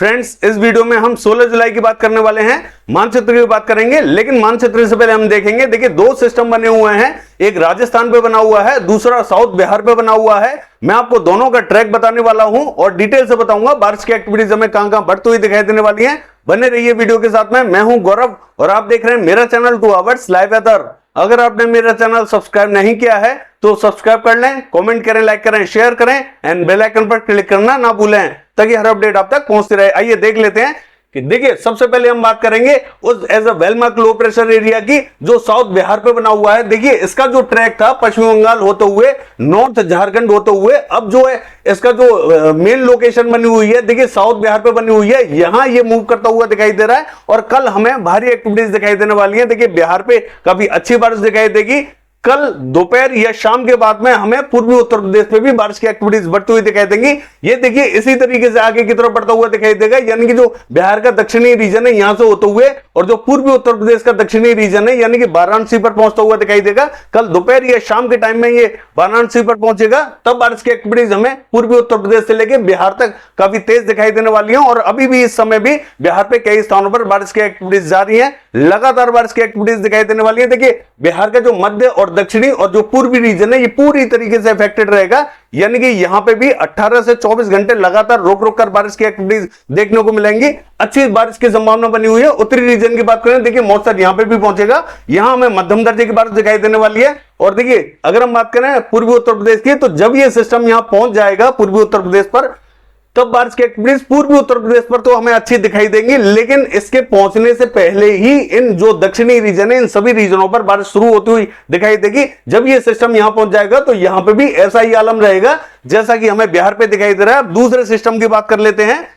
Friends, इस video में हम 16 जुलाई की बात करने वाले हैं, मानचित्र की बात करेंगे। लेकिन मानचित्र से पहले हम देखेंगे, देखिए दो सिस्टम बने हुए हैं, एक राजस्थान पे बना हुआ है, दूसरा साउथ बिहार पे बना हुआ है। मैं आपको दोनों का ट्रैक बताने वाला हूं और डिटेल से बताऊंगा बारिश की एक्टिविटीज हमें कहां बढ़ती हुई दिखाई देने वाली है। बने रहिए वीडियो के साथ में। मैं हूं गौरव और आप देख रहे हैं मेरा चैनल 2 आवर्स लाइव वेदर। अगर आपने मेरा चैनल सब्सक्राइब नहीं किया है तो सब्सक्राइब कर लें, कमेंट करें, लाइक करें, शेयर करें एंड बेल आइकन पर क्लिक करना ना भूलें ताकि हर अपडेट आप तक पहुंचती रहे। आइए देख लेते हैं कि देखिए सबसे पहले हम बात करेंगे उस as a well marked low pressure area की जो साउथ बिहार पे बना हुआ है। देखिए इसका जो ट्रैक था पश्चिम बंगाल होते हुए नॉर्थ झारखंड होते हुए अब जो है इसका जो मेन लोकेशन बनी हुई है, देखिए साउथ बिहार पे बनी हुई है, यहां ये मूव करता हुआ दिखाई दे रहा है और कल हमें भारी एक्टिविटीज दिखाई देने वाली है। देखिए बिहार पे काफी अच्छी बारिश दिखाई देगी। कल दोपहर या शाम के बाद में हमें पूर्वी उत्तर प्रदेश में भी बारिश की एक्टिविटीज बढ़ती हुई दिखाई देंगी। ये देखिए इसी तरीके से आगे की तरफ बढ़ता हुआ दिखाई देगा, यानी कि जो बिहार का दक्षिणी रीजन है यहां से होते हुए और जो पूर्वी उत्तर प्रदेश का दक्षिणी रीजन है यानी कि वाराणसी पर पहुंचता हुआ दिखाई देगा। कल दोपहर या शाम के टाइम में ये वाराणसी पर पहुंचेगा, तब बारिश की एक्टिविटीज हमें पूर्वी उत्तर प्रदेश से लेकर बिहार तक काफी तेज दिखाई देने वाली है। और अभी भी इस समय भी बिहार पे कई स्थानों पर बारिश की एक्टिविटीज जारी है, लगातार बारिश की एक्टिविटीज दिखाई देने वाली है। देखिए बिहार का जो मध्य और दक्षिणी और जो पूर्वी रीजन है ये पूरी तरीके से अफेक्टेड रहेगा, यानी कि यहां पे भी 18 से 24 घंटे लगातार रोक रोक कर बारिश की एक्टिविटीज देखने को मिलेंगी। अच्छी बारिश की संभावना बनी हुई है। उत्तरी रीजन की बात करें, देखिए मौसम यहां पे भी पहुंचेगा, यहां हमें मध्यम दर्जे की बारिश दिखाई देने वाली है। और देखिए अगर हम बात करें पूर्वी उत्तर प्रदेश की, तो जब ये सिस्टम यहां पहुंच जाएगा पूर्वी उत्तर प्रदेश पर, तब बारिश की एक्टिविटीज पूर्वी उत्तर प्रदेश पर तो हमें अच्छी दिखाई देंगी। लेकिन इसके पहुंचने से पहले ही इन जो दक्षिणी रीजन है इन सभी रीजनों पर बारिश शुरू होती हुई दिखाई देगी। जब ये सिस्टम यहां पहुंच जाएगा तो यहां पे भी ऐसा ही आलम रहेगा जैसा कि हमें बिहार पे दिखाई दे रहा है। अब दूसरे सिस्टम की बात कर लेते हैं।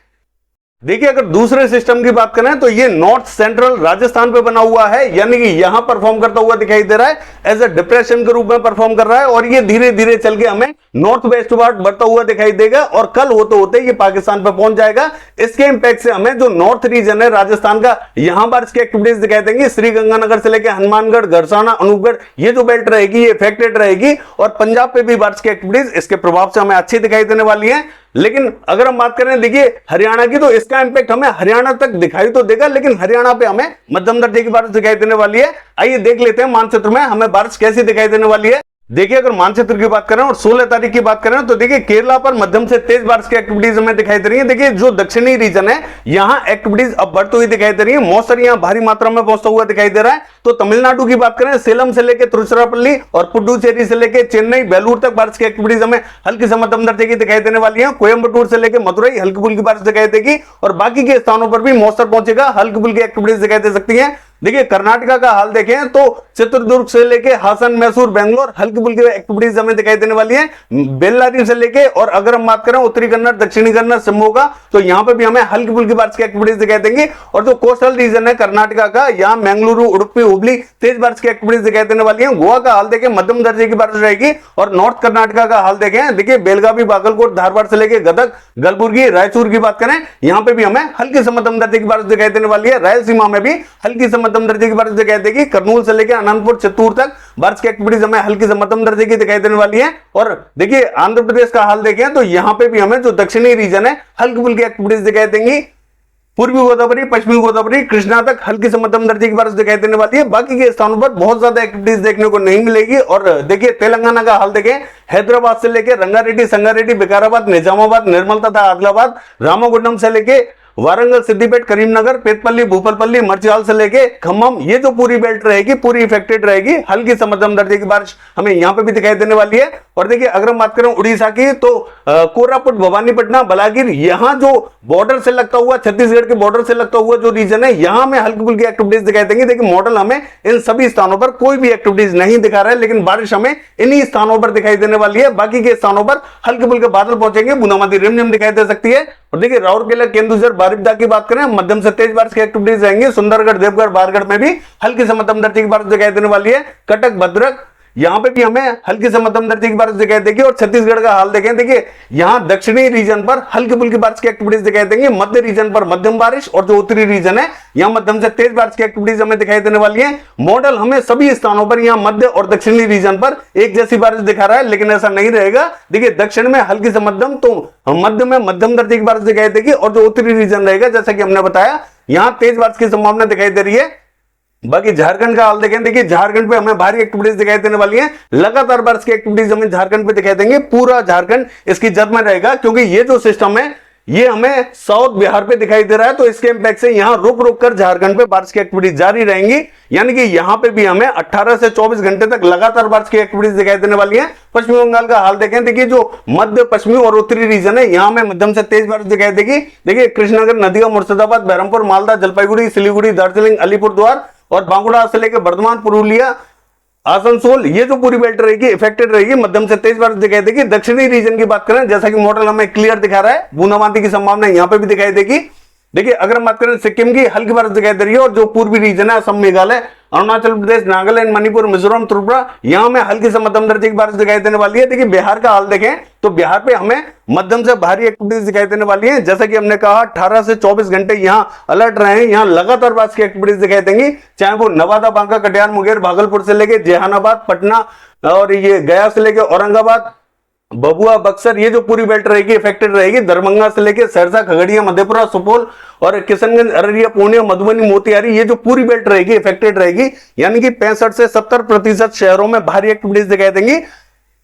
देखिए अगर दूसरे सिस्टम की बात करें तो ये नॉर्थ सेंट्रल राजस्थान पे बना हुआ है, यानी कि यहां परफॉर्म करता हुआ दिखाई दे रहा है, एज अ डिप्रेशन के रूप में परफॉर्म कर रहा है और ये धीरे धीरे चल के हमें नॉर्थ वेस्ट वार्ड बढ़ता हुआ दिखाई देगा और कल होते होते ये पाकिस्तान पे पहुंच जाएगा। इसके इंपैक्ट से हमें जो नॉर्थ रीजन है राजस्थान का, यहां बारिश की एक्टिविटीज दिखाई देंगी। श्रीगंगानगर से लेकर हनुमानगढ़, गरसाना, अनूपगढ़, ये जो बेल्ट रहेगी ये इफेक्टेड रहेगी और पंजाब पे भी बारिश की एक्टिविटीज इसके प्रभाव से हमें अच्छी दिखाई देने वाली है। लेकिन अगर हम बात करें देखिए हरियाणा की, तो इसका इंपैक्ट हमें हरियाणा तक दिखाई तो देगा, लेकिन हरियाणा पे हमें मध्यम दर्जे की बारिश दिखाई देने वाली है। आइए देख लेते हैं मानचित्र में हमें बारिश कैसी दिखाई देने वाली है। देखिए अगर मानचित्र की बात करें और 16 तारीख की बात करें तो देखिए केरला पर मध्यम से तेज बारिश की एक्टिविटीज हमें दिखाई दे रही है। देखिए जो दक्षिणी रीजन है यहां एक्टिविटीज अब बढ़ती हुई दिखाई दे रही है, मौसम यहां भारी मात्रा में पहुंचता हुआ दिखाई दे रहा है। तो तमिलनाडु की बात करें, सेलम से लेकर तिरुचिरापल्ली और पुडुचेरी से लेकर चेन्नई, बेलूर तक बारिश की एक्टिविटीज हमें हल्की से मध्यम दर्जे की दिखाई देने वाली है। कोयंबटूर से लेकर मदुरई हल्की फुल्की बारिश दिखाई देगी और बाकी के स्थानों पर भी मौसम पहुंचेगा, हल्की फुल्की एक्टिविटीज दिखाई दे सकती है। देखिए कर्नाटका का हाल देखें तो चित्रदुर्ग से लेके हासन, मैसूर, बेंगलोर हल्की फुल्की एक्टिविटीज हमें दिखाई देने वाली है। बेल्लारी से लेके और अगर हम बात करें उत्तरी कन्नड़, दक्षिणी कन्नड़, शिवमोगा, तो यहां पे भी हमें हल्की फुल्की बारिश की एक्टिविटीज दिखाई देंगी। और जो कोस्टल रीजन है कर्नाटका का, यहां मंगलुरु, उडुपी, हुबली तेज बारिश की एक्टिविटीज दिखाई देने वाली है। गोवा का हाल देखें मध्यम दर्जे की बारिश रहेगी और नॉर्थ कर्नाटका का हाल देखें, देखिए बेलगावी, बागलकोट, धारवाड़ से लेकर गदग, कलबुर्गी, रायचूर की बात करें, यहां पे भी हमें हल्की से मध्यम दर्जे की बारिश दिखाई देने वाली है। रायलसीमा में भी हल्की से मध्यम दर्जे की बारिश दिखाई देगी। कर्नूल से लेकर अनंतपुर, चित्तूर तक बारिश की एक्टिविटीज हमें हल्की से मध्यम दर्जे की दिखाई देने वाली है। और देखिए आंध्र प्रदेश का हाल देखें तो यहां पे भी हमें जो दक्षिणी रीजन है हल्की फुल्की एक्टिविटीज दिखाई देंगी। पूर्वी गोदावरी, पश्चिमी गोदावरी, कृष्णा तक हल्की से मध्यम दर्जे की बारिश दिखाई देने वाली है। बाकी के स्थानों पर बहुत ज्यादा एक्टिविटीज देखने को नहीं मिलेगी। और देखिए तेलंगाना का हाल देखें, हैदराबाद से लेकर रंगारेड्डी, संगारेड्डी, विकाराबाद, निजामाबाद, निर्मल तथा आदिलाबाद, रामागुंडम से लेकर वारंगल, सिद्दीपेट, करीमनगर, पेटपल्ली, भूपलपल्ली, मर्चियाल से लेके खम्मम, ये जो पूरी बेल्ट रहेगी पूरी इफेक्टेड रहेगी। हल्की से मध्यम दर्जे की बारिश हमें यहां पे भी दिखाई देने वाली है। और देखिए अगर हम बात करें उड़ीसा की, तो कोरापुट, भवानीपटना, बलागीर, यहां जो बॉर्डर से लगता हुआ, छत्तीसगढ़ के बॉर्डर से लगता हुआ जो रीजन है, यहां में हल्की फुल्की एक्टिविटीज दिखाई देंगी। देखिए मॉडल हमें इन सभी स्थानों पर कोई भी एक्टिविटीज नहीं दिखा रहा है, लेकिन बारिश हमें इन्हीं स्थानों पर दिखाई देने वाली है। बाकी के स्थानों पर हल्के फुल्के बादल पहुंचेंगे, बूंदाबांदी रिमझिम दिखाई दे सकती है। और देखिए राउरकेला, केंदुझर, बारिपदा की बात करें, मध्यम से तेज बारिश की एक्टिविटीज रहेंगी। सुंदरगढ़, देवगढ़, बारगढ़ में भी हल्की से मध्यम दर्जे की बारिश दिखाई देने वाली है। कटक, भद्रक, यहाँ पे भी हमें हल्की से मध्यम दर्जे की बारिश दिखाई देगी। और छत्तीसगढ़ का हाल देखें, देखिए यहाँ दक्षिणी रीजन पर हल्की फुल्की बारिश की एक्टिविटीज दिखाई देंगी, मध्य रीजन पर मध्यम बारिश, और जो उत्तरी रीजन है यहाँ मध्यम से तेज बारिश की एक्टिविटीज हमें दिखाई देने वाली है। मॉडल हमें सभी स्थानों पर यहाँ मध्य और दक्षिणी रीजन पर एक जैसी बारिश दिखा रहा है, लेकिन ऐसा नहीं रहेगा। देखिए दक्षिण में हल्की से मध्यम, तो मध्य में मध्यम दर्जे की बारिश दिखाई देगी, और जो उत्तरी रीजन रहेगा जैसा कि हमने बताया यहां तेज बारिश की संभावना दिखाई दे रही है। बाकी झारखंड का हाल देखें, देखिए झारखंड पे हमें भारी एक्टिविटीज दिखाई देने वाली हैं, लगातार बारिश की एक्टिविटीज हमें झारखंड पे दिखाई देंगे। पूरा झारखंड इसकी जद में रहेगा, क्योंकि ये जो सिस्टम है ये हमें साउथ बिहार पे दिखाई दे रहा है, तो इसके इंपैक्ट से यहां रुक रुक कर झारखंड पे बारिश की एक्टिविटीज जारी रहेंगी। यानी कि यहां पे भी हमें 18 से 24 घंटे तक लगातार बारिश की एक्टिविटीज दिखाई देने वाली है। पश्चिम बंगाल का हाल देखें, देखिए जो मध्य पश्चिमी और उत्तरी रीजन है यहां में मध्यम से तेज बारिश दिखाई देगी। देखिए कृष्णनगर, नदिया, मुर्शिदाबाद, बहरमपुर, मालदा, जलपाईगुड़ी, सिलीगुड़ी, दार्जिलिंग, अलीपुरद्वार और बांकुड़ा से लेकर बर्धमान, पुरुलिया, आसनसोल, ये जो पूरी बेल्ट रहेगी इफेक्टेड रहेगी, मध्यम से तेज बारिश दिखाई देगी। दक्षिणी रीजन की बात करें, जैसा कि मॉडल हमें क्लियर दिखा रहा है, बूंदाबांदी की संभावना यहां पे भी दिखाई देगी। देखिए अगर हम बात करें सिक्किम की, हल्की बारिश दिखाई दे रही है, और जो पूर्वी रीजन है असम, मेघालय, अरुणाचल प्रदेश, नागालैंड, मणिपुर, मिजोरम, त्रिपुरा, यहां में हल्की से मध्यम दर्जे की बारिश दिखाई देने वाली है। देखिए बिहार का हाल देखें तो बिहार पे हमें मध्यम से भारी एक्टिविटीज दिखाई देने वाली है। जैसा कि हमने कहा 18 से 24 घंटे यहां अलर्ट रहे हैं, यहां लगातार बारिश की एक्टिविटीज दिखाई देंगी, चाहे वो नवादा, बांका, कटिहार, मुंगेर, भागलपुर से लेके जहानाबाद, पटना और ये गया से लेके औरंगाबाद, भभुआ, बक्सर, ये जो पूरी बेल्ट रहेगी इफेक्टेड रहेगी। दरभंगा से लेकर सहरसा, खगड़िया, मधेपुरा, सुपौल और किशनगंज, अररिया, पूर्णिया, मधुबनी, मोतिहारी, ये जो पूरी बेल्ट रहेगी इफेक्टेड रहेगी। यानी कि 65 से 70% शहरों में भारी एक्टिविटीज दिखाई देंगी।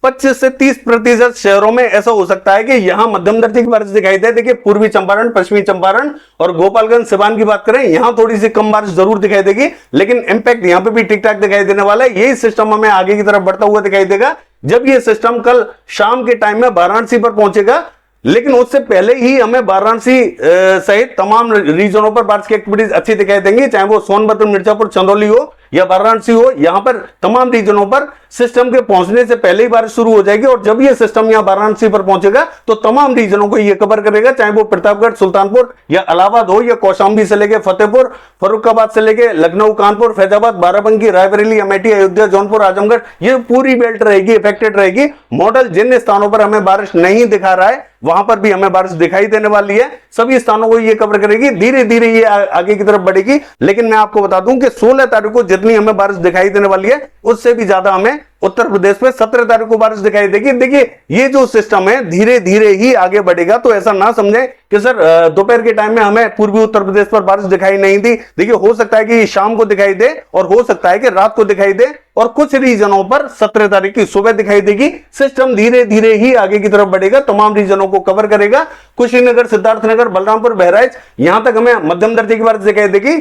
25 से 30% शहरों में ऐसा हो सकता है कि यहां मध्यम दर्जे की बारिश दिखाई दे। देखिए पूर्वी चंपारण, पश्चिमी चंपारण और गोपालगंज, सिवान की बात करें, यहां थोड़ी सी कम बारिश जरूर दिखाई देगी, लेकिन इंपैक्ट यहां पे भी ठीक ठाक दिखाई देने वाला है। यही सिस्टम हमें आगे की तरफ बढ़ता हुआ दिखाई देगा जब ये सिस्टम कल शाम के टाइम में वाराणसी पर पहुंचेगा। लेकिन उससे पहले ही हमें वाराणसी सहित तमाम रीजनों पर बारिश की एक्टिविटीज अच्छी दिखाई देंगी, चाहे वो सोनभद्र, मिर्जापुर, चंदौली हो या वाराणसी हो। यहां पर तमाम रीजनों पर सिस्टम के पहुंचने से पहले ही बारिश शुरू हो जाएगी, और जब ये सिस्टम यहां वाराणसी पर पहुंचेगा तो तमाम रीजनों को ये कवर करेगा, चाहे वो प्रतापगढ़, सुल्तानपुर या इलाहाबाद हो, या कौशाम्बी से लेकर फतेहपुर, फर्रुखाबाद से लेकर लखनऊ, कानपुर, फैजाबाद, बाराबंकी, रायबरेली, अमेठी, अयोध्या, जौनपुर, आजमगढ़, ये पूरी बेल्ट रहेगी इफेक्टेड रहेगी। मॉडल जिन स्थानों पर हमें बारिश नहीं दिखा रहा है वहां पर भी हमें बारिश दिखाई देने वाली है, सभी स्थानों को ये कवर करेगी। धीरे धीरे ये आगे की तरफ बढ़ेगी, लेकिन मैं आपको बता दूं कि 16 तारीख को जितनी हमें बारिश दिखाई देने वाली है उससे भी ज्यादा हमें उत्तर प्रदेश में 17 तारीख को बारिश दिखाई देगी। देखिए ये जो सिस्टम है धीरे धीरे ही आगे बढ़ेगा, तो ऐसा ना समझें कि सर दोपहर के टाइम में हमें पूर्वी उत्तर प्रदेश पर बारिश दिखाई नहीं दी। देखिए हो सकता है कि शाम को दिखाई दे और हो सकता है कि रात को दिखाई दे, और कुछ रीजनों पर 17 तारीख की सुबह दिखाई देगी। सिस्टम धीरे धीरे ही आगे की तरफ बढ़ेगा, तमाम रीजनों को कवर करेगा। कुशीनगर, सिद्धार्थनगर, बलरामपुर, बहराइच, यहां तक हमें मध्यम दर्जे की बारिश दिखाई देगी।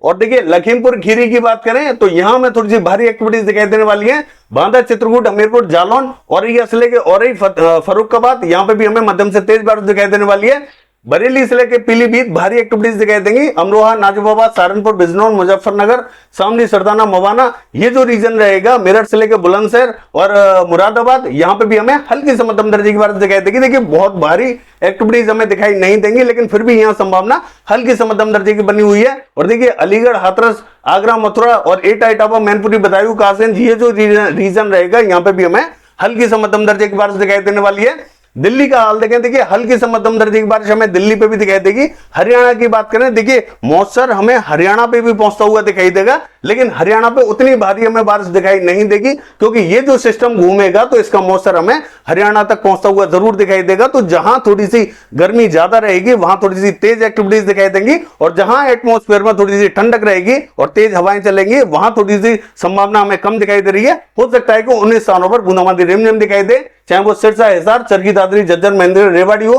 और देखिए लखीमपुर खीरी की बात करें तो यहां में थोड़ी सी भारी एक्टिविटीज दिखाई देने वाली है। बांदा, चित्रकूट, हमीरपुर, जालौन, औरैया से लेके औरई, फर्रुखाबाद, यहां पे भी हमें मध्यम से तेज बारिश दिखाई देने वाली है। बरेली से लेके पीलीभीत भारी एक्टिविटीज दिखाई देंगी। अमरोहा, नाजिबाबाद, सहारनपुर, बिजनौर, मुजफ्फरनगर, शामली, सरदाना, मवाना, ये जो रीजन रहेगा, मेरठ से लेके बुलंदशहर और मुरादाबाद, यहां पे भी हमें हल्की से मध्यम दर्जे की बारिश दिखाई देगी। देखिए बहुत भारी एक्टिविटीज हमें दिखाई नहीं देंगी, लेकिन फिर भी यहां संभावना हल्की से मध्यम दर्जे की बनी हुई है। और देखिए अलीगढ़, हाथरस, आगरा, मथुरा और एटा, इटावा, मैनपुरी, बदायूं, कासगंज, ये जो रीजन रहेगा यहां पे भी हमें हल्की से मध्यम दर्जे की बारिश दिखाई देने वाली है। दिल्ली का हाल देखें, देखिए हल्की से मध्यम दर्जे की बारिश हमें दिल्ली पे भी दिखाई देगी। हरियाणा की बात करें, देखिए मौसर हमें हरियाणा पे भी पहुंचता हुआ दिखाई देगा, लेकिन हरियाणा पे उतनी भारी हमें बारिश दिखाई नहीं देगी, क्योंकि ये जो सिस्टम घूमेगा तो इसका मौसर हमें हरियाणा तक पहुंचता हुआ जरूर दिखाई देगा। तो जहां थोड़ी सी गर्मी ज्यादा रहेगी वहां थोड़ी सी तेज एक्टिविटीज दिखाई देंगी, और जहां एटमॉस्फेयर में थोड़ी सी ठंडक रहेगी और तेज हवाएं चलेंगी वहां थोड़ी सी संभावना हमें कम दिखाई दे रही है। हो सकता है कि उन स्थानों पर बूंदाबांदी रिमझिम दिखाई दे, चाहे वो सिरसा, हिसार, चरखी दादरी, झज्जर, महेंद्रगढ़, रेवाड़ी हो।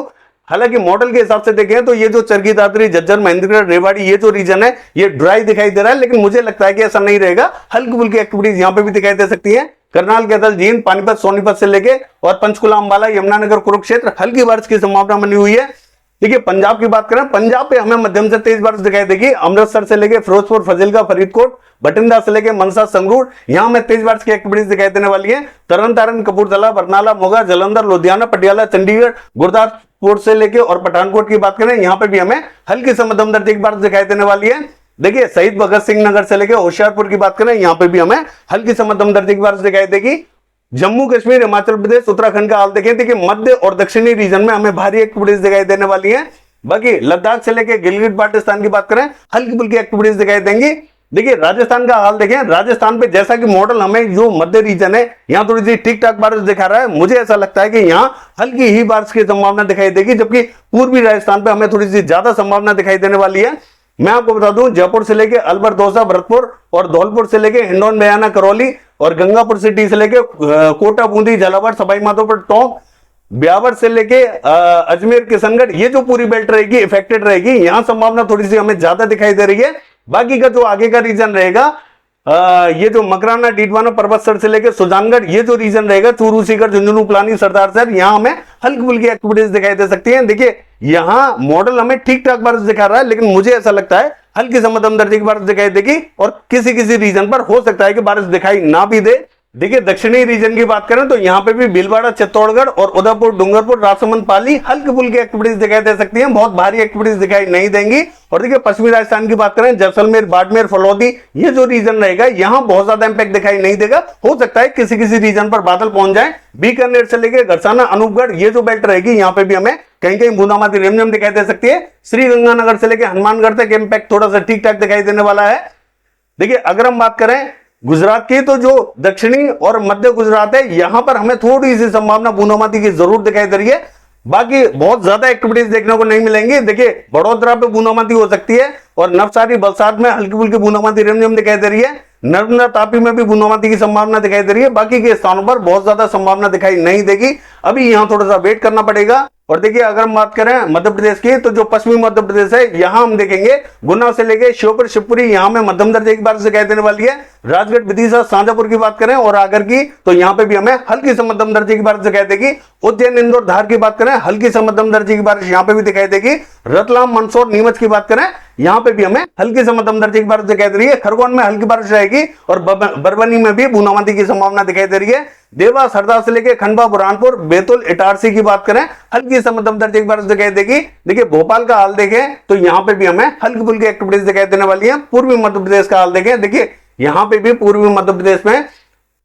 हालांकि मॉडल के हिसाब से देखें तो ये जो चरखी दादरी, झज्जर, महेंद्रगढ़, रेवाड़ी, ये जो रीजन है ये ड्राई दिखाई दे रहा है, लेकिन मुझे लगता है कि ऐसा नहीं रहेगा, हल्की फुल्की एक्टिविटीज यहां पे भी दिखाई दे सकती है। करनाल, कैथल, जींद, पानीपत, सोनीपत से लेके और पंचकुला, अंबाला, यमुनानगर, कुरुक्षेत्र, हल्की बारिश की संभावना बनी हुई है। देखिए पंजाब की बात करें, पंजाब पे हमें मध्यम से तेज बारिश दिखाई देगी। अमृतसर से लेके फिरोजपुर, फजीलका, फरीदकोट, बठिंडा से लेके मनसा, संगरूर, यहां में तेज बारिश की एक्टिविटीज दिखाई देने वाली है। तरन तारण, कपूरथला, बरनाला, मोगा, जालंधर, लुधियाना, पटियाला, चंडीगढ़, गुरदासपुर से लेके और पठानकोट की बात करें, यहां पे भी हमें हल्की से मध्यम दर्जे की बारिश दिखाई देने वाली है। देखिए शहीद भगत सिंह नगर से लेकर होशियारपुर की बात करें, यहां पे भी हमें हल्की से मध्यम दर्जे की बारिश दिखाई देगी। जम्मू कश्मीर, हिमाचल प्रदेश, उत्तराखंड का हाल देखें, देखिए मध्य और दक्षिणी रीजन में हमें भारी एक्टिविटीज दिखाई देने वाली है। बाकी लद्दाख से लेकर गिलगित बाल्टिस्तान की बात करें, हल्की फुल्की एक्टिविटीज दिखाई देंगी। देखिए राजस्थान का हाल देखें, राजस्थान पे जैसा कि मॉडल हमें जो मध्य रीजन है यहाँ थोड़ी सी ठीक ठाक बारिश दिखा रहा है, मुझे ऐसा लगता है कि यहाँ हल्की ही बारिश की संभावना दिखाई देगी, जबकि पूर्वी राजस्थान पे हमें थोड़ी सी ज्यादा संभावना दिखाई देने वाली है। मैं आपको बता दूं, जयपुर से लेके अलवर, दौसा, भरतपुर और धौलपुर से लेके हिंडौन, बयाना, करौली और गंगापुर सिटी से लेके कोटा, बूंदी, झालावाड़, सवाई माधोपुर, टोंक, ब्यावर से लेके अजमेर, किशनगढ़, ये जो पूरी बेल्ट रहेगी इफेक्टेड रहेगी, यहां संभावना थोड़ी सी हमें ज्यादा दिखाई दे रही है। बाकी का जो आगे का रीजन रहेगा, ये जो मकराना, डीडवाना, पर्वतसर से लेकर सुजानगढ़, ये जो रीजन रहेगा, चूरू, सीकर, झुंझुनू, प्लानी, सरदार शहर, यहां हमें हल्की फुल्की एक्टिविटीज दिखाई दे सकती हैं। देखिए यहां मॉडल हमें ठीक ठाक बारिश दिखा रहा है, लेकिन मुझे ऐसा लगता है हल्की से मध्यम दर्जे की बारिश दिखाई देगी और किसी किसी रीजन पर हो सकता है कि बारिश दिखाई ना भी दे। देखिए दक्षिणी रीजन की बात करें तो यहाँ पे भी भीलवाड़ा, चित्तौड़गढ़ और उदयपुर, डूंगरपुर, राजसमंद, पाली हल्की फुल्की एक्टिविटीज दिखाई दे सकती हैं, बहुत भारी एक्टिविटीज दिखाई नहीं देंगी। और देखिए पश्चिमी राजस्थान की बात करें, जैसलमेर, बाड़मेर, फलौदी, ये जो रीजन रहेगा यहाँ बहुत ज्यादा इंपैक्ट दिखाई नहीं देगा। हो सकता है किसी किसी रीजन पर बादल पहुंच जाए। बीकानेर से लेकर गरसाना, अनूपगढ़, ये जो बेल्ट रहेगी यहाँ पे भी हमें कहीं कहीं बूंदाबांदी, रिमझिम दिखाई दे सकती है। श्रीगंगानगर से लेकर हनुमानगढ़ तक इंपैक्ट थोड़ा सा ठीक ठाक दिखाई देने वाला है। देखिए अगर हम बात करें गुजरात की, तो जो दक्षिणी और मध्य गुजरात है यहां पर हमें थोड़ी सी संभावना बूंदाबांदी की जरूर दिखाई दे रही है। बाकी बहुत ज्यादा एक्टिविटीज देखने को नहीं मिलेंगी। देखिए बड़ोदरा पे बूंदाबांदी हो सकती है और नवसारी, वलसाड में हल्की फुल्की बूंदाबांदी, रिमझिम दिखाई दे रही है। नर्मदा, तापी में भी बूंदाबांदी की संभावना दिखाई दे रही है। बाकी के स्थानों पर बहुत ज्यादा संभावना दिखाई नहीं देगी, अभी यहां थोड़ा सा वेट करना पड़ेगा। और देखिए अगर हम बात करें मध्य प्रदेश की, तो जो पश्चिमी मध्य प्रदेश है यहां हम देखेंगे गुना से लेके श्योपुर, शिवपुरी, यहां में मध्यम दर्जे की बारिश दिखाई देने वाली है। राजगढ़, विदिशा, शाजापुर की बात करें और आगर की, तो यहां पे भी हमें हल्की से मध्यम दर्जे की बारिश दिखाई देगी। उज्जैन, इंदौर, धार की बात करें, हल्की से मध्यम दर्जे की बारिश यहां पे भी दिखाई देगी। रतलाम, मंदसौर, नीमच की बात करें, यहां पे भी हमें हल्की से मध्यम दर्जे की बारिश दिखाई दे रही है। खरगोन में हल्की बारिश रहेगी और बरबनी में भी बूंदाबांदी की संभावना दिखाई दे रही है। देवास, हरदा से लेकर खंडवा, बुरहानपुर, बैतूल, इटारसी की बात करें, हल्की से मध्यम दर्जे की बारिश दिखाई देगी। देखिए भोपाल का हाल देखें तो यहां पे भी हमें हल्की फुल्की एक्टिविटीज दिखाई देने वाली है। पूर्वी मध्य प्रदेश का हाल देखें, देखिए यहां पे भी पूर्वी मध्य प्रदेश में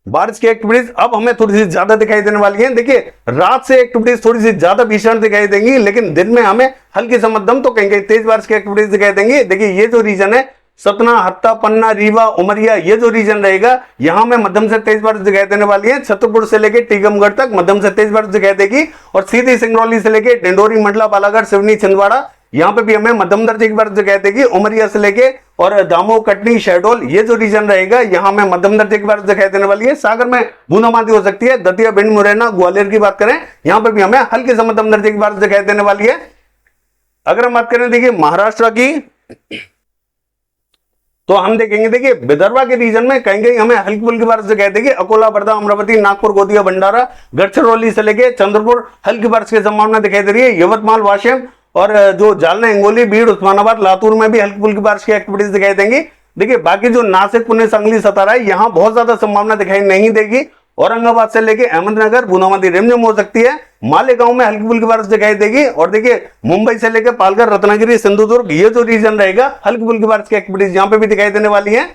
बारिश की एक्टिविटीज अब हमें थोड़ी सी ज्यादा दिखाई देने वाली है। देखिए रात से एक्टिविटीज थोड़ी सी ज्यादा भीषण दिखाई देंगी, लेकिन दिन में हमें हल्की से मध्यम तो कहीं कहीं तेज बारिश की एक्टिविटीज दिखाई देंगी। देखिए ये जो रीजन है, सतना, हत्ता, पन्ना, रीवा, उमरिया, ये जो रीजन रहेगा यहां में मध्यम से तेज बारिश दिखाई देने वाली है। छतरपुर से लेकर टीकमगढ़ तक मध्यम से तेज बारिश दिखाई देगी और सीधी सिंगरौली से लेकर डिंडोरी, मंडला, बालाघाट, सिवनी, छिंदवाड़ा, यहां पे भी हमें मध्यम दर्जे की बारिश दिखाई देगी। उमरिया से लेके और दामोह, कटनी, शहडोल, ये जो रीजन रहेगा यहां में मध्यम दर्जे की बारिश दिखाई देने वाली है। सागर में बूंदाबांदी हो सकती है। दतिया, भिंड, मुरैना, ग्वालियर की बात करें, यहां पे भी हमें हल्की से मध्यम दर्जे की बारिश दिखाई देने वाली है। अगर हम बात करें देखिए महाराष्ट्र की, तो हम देखेंगे देखिए विदर्भा के रीजन में कहीं कहीं हमें हल्की फुल्की बारिश दिखाई देगी। अकोला, वर्धा, अमरावती, नागपुर, गोदिया, भंडारा, गढ़चिरौली से लेके चंद्रपुर हल्की बारिश की संभावना दिखाई दे रही है। यवतमाल, वाशिम और जो जालना, हिंगोली, बीड़, उस्मानाबाद, लातूर में भी हल्की फुल्की बारिश की एक्टिविटीज दिखाई देंगी। देखिए बाकी जो नासिक, पुणे, सांगली, सतारा है यहां बहुत ज्यादा संभावना दिखाई नहीं देगी। औरंगाबाद से लेके अहमदनगर बूंदाबांदी, रिमझिम हो सकती है। मालेगांव में हल्की फुल्की बारिश दिखाई देगी। और देखिए मुंबई से लेकर पालघर, रत्नागिरी, सिंधुदुर्ग, ये जो रीजन रहेगा हल्की फुल्की बारिश की एक्टिविटीज यहां पे भी दिखाई देने वाली है।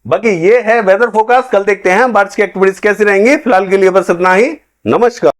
बाकी ये है वेदर फोरकास्ट। कल देखते हैं बारिश की एक्टिविटीज कैसी रहेंगी। फिलहाल के लिए बस इतना ही। नमस्कार।